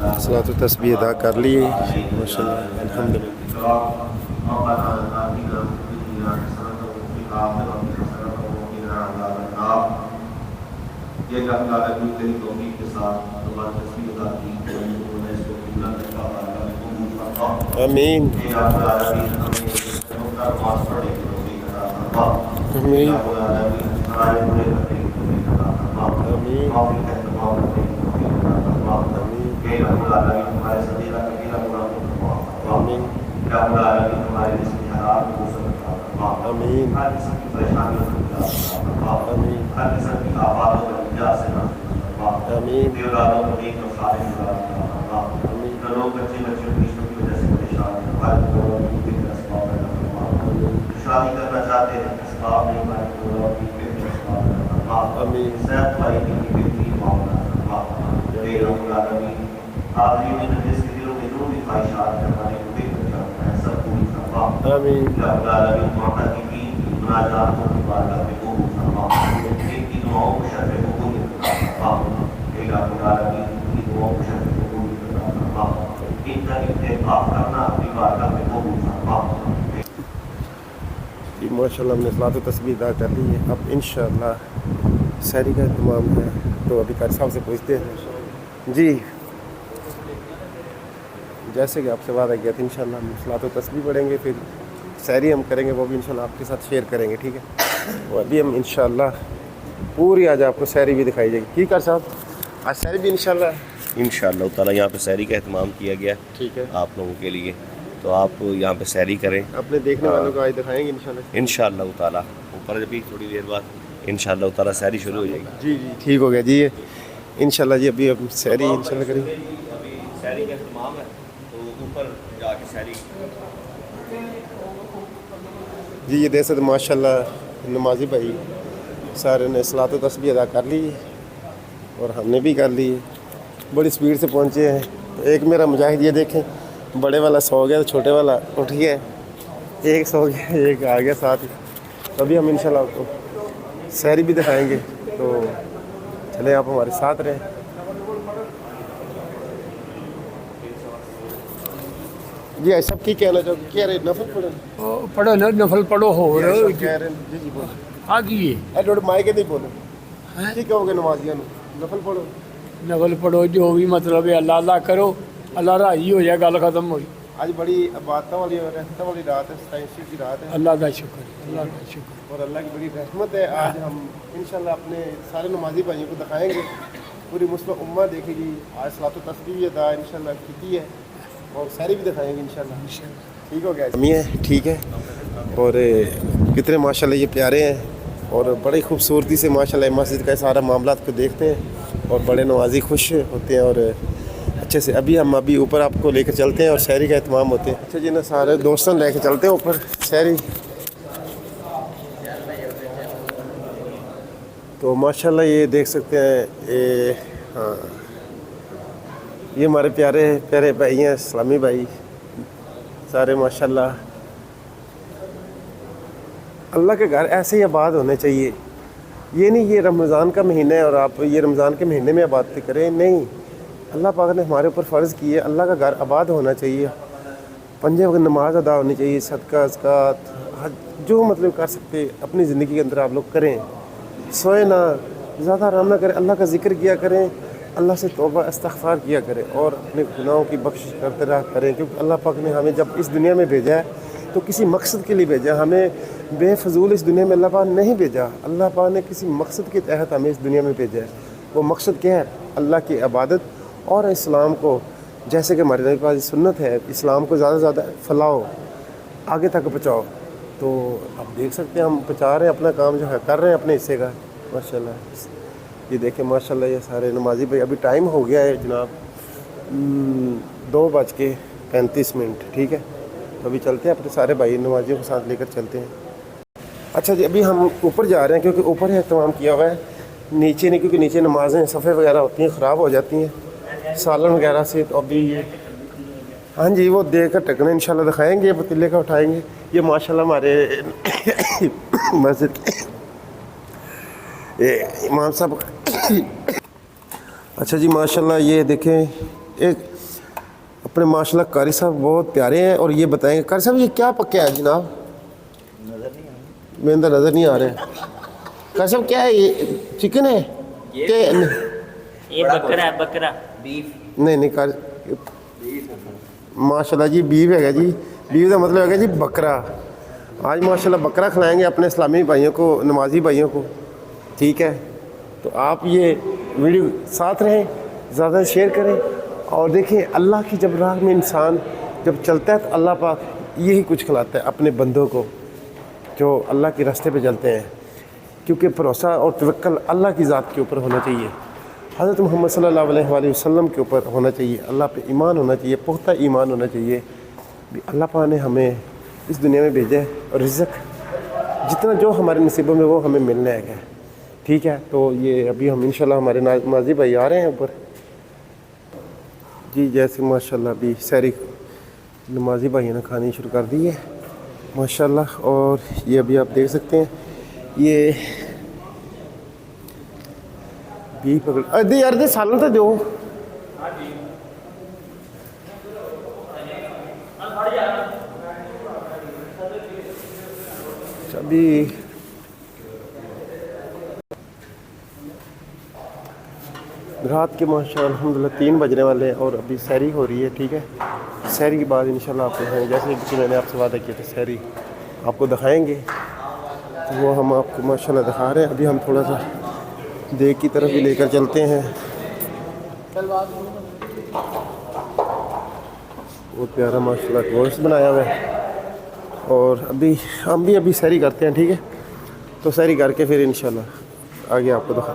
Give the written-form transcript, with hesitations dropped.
सलात व तस्बीह अदा कर लिए माशाल्लाह अल्हम्दुलिल्लाह। आमीन आमीन शादी करना चाहते हैं इस्लाम नहीं आखिरी में जिसके दिलों में जो भी ख्वाहिशात है हमारे पूरे कर जाता है सब पूरी फरमा आमीन मुनाजात को बारगाह में कबूल फरमा इनकी दुआओं को शर्फ कबूल फरमा इनकी दुआओं को शर्फ कबूल फरमा इनका इत्तेफाक करना अपनी बारगाह में कबूल फरमा। माशाल्लाह हमने सलात व तस्बीह अदा कर ली है। अब इंशाअल्लाह सहरी का इत्माम है, तो अभी कारी साहब से पूछते हैं। जी जैसे कि आपसे वादा किया था इंशाअल्लाह हम सलात व तस्बीह पढ़ेंगे, फिर सहरी हम करेंगे, वो भी इंशाअल्लाह आपके साथ शेयर करेंगे, ठीक है। और अभी हम इंशाअल्लाह पूरी आज आपको सहरी भी दिखाई जाएगी। ठीक है साहब, आज सहरी भी इंशाअल्लाह ताला यहाँ पे सहरी का एहतमाम किया गया, ठीक है, आप लोगों के लिए। तो आप यहाँ पे सहरी करें, अपने देखने वालों को आज दिखाएंगे इंशाअल्लाह ताला। ऊपर अभी थोड़ी देर बाद इंशाअल्लाह ताला सहरी शुरू हो जाएगी। जी जी ठीक हो गया जी, ये इंशाअल्लाह जी अभी हम सहरी इंशाअल्लाह करेंगे। अभी सहरी का एहतमाम है, तो ऊपर जाके सहरी जी ये देख सकते माशाल्लाह नमाजी भाई सारे ने सलात व तस्बीह अदा कर ली और हमने भी कर ली, बड़ी स्पीड से पहुँचे हैं। तो एक मेरा मुजाहिद ये देखें, बड़े वाला सो गया तो छोटे वाला उठ गया, एक सो गया एक आ गया साथ ही। तो अभी हम इंशाल्लाह आपको सहरी भी दिखाएंगे, तो चले आप हमारे साथ रहें। जी ऐसा की कहना चाहोगे, कह रहे नफल पढ़ो पढ़ो न नफल पढ़ो हो कह रहे हैं जी जी बोलो आगे थोड़े माइक नहीं बोलो की कहोगे नमाजियां नफल पढ़ो नफल पढ़ो, जो भी मतलब है अल्लाह अल्लाह करो, अल्लाह राजी हो जाए, गल खत्म हो। आज बड़ी इबादत वाली रहमत वाली रात है, 27 की रात है। अल्लाह का शुक्र, अल्लाह का शुक्र। और अल्लाह की बड़ी रहमत है। आज हम इंशाल्लाह अपने सारे नमाजी भाइयों को दिखाएंगे, पूरी मुस्लिम उम्मा देखेगी। आज सलात व तस्बीह अदा इंशाल्लाह की है और सारी भी दिखाएंगे इंशाल्लाह। ठीक हो गया है, ठीक है। और कितने माशाल्लाह ये प्यारे हैं और बड़ी खूबसूरती से माशाल्लाह मस्जिद का सारा मामला को देखते हैं और बड़े नवाजी खुश होते हैं और अच्छे से। अभी हम ऊपर आपको लेकर चलते हैं और शहरी का एहतमाम होते हैं। अच्छा जी ना सारे दोस्तों लेकर चलते हैं ऊपर शहरी। तो माशाल्लाह ये देख सकते हैं, ये हाँ ये हमारे प्यारे प्यारे भाई हैं, इस्लामी भाई सारे माशाल्लाह। अल्लाह के घर ऐसे ही आबाद होने चाहिए। ये नहीं ये रमज़ान का महीना है और आप ये रमज़ान के महीने में इबादत करें, नहीं। अल्लाह पाक ने हमारे ऊपर फ़र्ज़ की है, अल्लाह का घर आबाद होना चाहिए। पंजे वक्त नमाज अदा होनी चाहिए, सदका ज़कात हज जो मतलब कर सकते अपनी ज़िंदगी के अंदर आप लोग करें। सोए ना, ज़्यादा आराम ना करें, अल्लाह का ज़िक्र किया करें, अल्लाह से तौबा इस्तग़फ़ार किया करें और अपने गुनाहों की बख्शिश करते रहा करें। क्योंकि अल्लाह पाक ने हमें जब इस दुनिया में भेजा है तो किसी मकसद के लिए भेजा, हमें बेफजूल इस दुनिया में अल्लाह पाक नहीं भेजा। अल्लाह पाक ने किसी मकसद के तहत हमें इस दुनिया में भेजा है। वो मकसद क्या है? अल्लाह की इबादत और इस्लाम को, जैसे कि हमारे नबी पाक की सुन्नत है, इस्लाम को ज़्यादा से ज़्यादा फैलाओ, आगे तक पहुँचाओ। तो आप देख सकते हैं हम पहुँचा रहे हैं, अपना काम जो है कर रहे हैं अपने हिस्से का माशाल्लाह। ये देखें माशाल्लाह ये सारे नमाजी भाई। अभी टाइम हो गया है जनाब 2:35, ठीक है। तो अभी चलते हैं, अपने सारे भाई नमाजियों के साथ लेकर चलते हैं। अच्छा जी अभी हम ऊपर जा रहे हैं क्योंकि ऊपर ही एहतमाम किया हुआ है, नीचे नहीं, क्योंकि नीचे नमाज़ें सफ़े वगैरह होती हैं, ख़राब हो जाती हैं सालन वगैरह से। तो अभी हाँ जी वो देख कर टकना इंशाल्लाह दिखाएँगे, पतीले का उठाएँगे। ये माशाल्लाह हमारे मस्जिद इमाम साहब। अच्छा जी माशाल्लाह ये देखें ایک اپنے ماشاءاللہ قاری صاحب بہت پیارے ہیں. اور یہ بتائیں گے قاری صاحب یہ کیا پکیا ہے جناب؟ میرے اندر نظر نہیں آ رہا ہے. قاری صاحب کیا ہے یہ چکن ہے کہ یہ بکرا ہے, بکرا بیف. نہیں قاری ماشاءاللہ جی بیف ہے جی. بیف کا مطلب ہے جی بکرا. آج ماشاءاللہ بکرا کھلائیں گے اپنے اسلامی بھائیوں کو, نمازی بھائیوں کو. ٹھیک ہے, تو آپ یہ ویڈیو ساتھ رہیں, زیادہ شیئر کریں. اور دیکھیں اللہ کی جب راہ میں انسان جب چلتا ہے تو اللہ پاک یہی کچھ کھلاتا ہے اپنے بندوں کو جو اللہ کے راستے پہ چلتے ہیں. کیونکہ بھروسہ اور توکل اللہ کی ذات کے اوپر ہونا چاہیے, حضرت محمد صلی اللہ علیہ وآلہ وسلم کے اوپر ہونا چاہیے, اللہ پہ ایمان ہونا چاہیے, پختہ ایمان ہونا چاہیے. اللہ پاک نے ہمیں اس دنیا میں بھیجا ہے اور رزق جتنا جو ہمارے نصیبوں میں وہ ہمیں ملنا ہے. ٹھیک ہے, تو یہ ابھی ہم انشاءاللہ ہمارے نمازی بھائی آ رہے ہیں اوپر جی. جیسے ماشاءاللہ ابھی سحری نمازی بھائیوں نے کھانی شروع کر دی ہے ماشاءاللہ. اور یہ ابھی آپ دیکھ سکتے ہیں یہ بھی پکڑ ادھے یار دے سالوں تو دو. ابھی رات کے ماشاء الحمدللہ 3 بجنے والے ہیں اور ابھی سحری ہو رہی ہے. ٹھیک ہے, سحری کے بعد انشاءاللہ آپ کو جیسے کہ میں نے آپ سے وعدہ کیا تھا سحری آپ کو دکھائیں گے, وہ ہم آپ کو ماشاءاللہ دکھا رہے ہیں. ابھی ہم تھوڑا سا دیگ کی طرف بھی لے کر چلتے ہیں. بہت پیارا ماشاءاللہ گوشت بنایا ہوا ہے. اور ہم بھی ابھی سحری کرتے ہیں. ٹھیک ہے, تو سحری کر کے پھر انشاءاللہ آگے آپ کو دکھا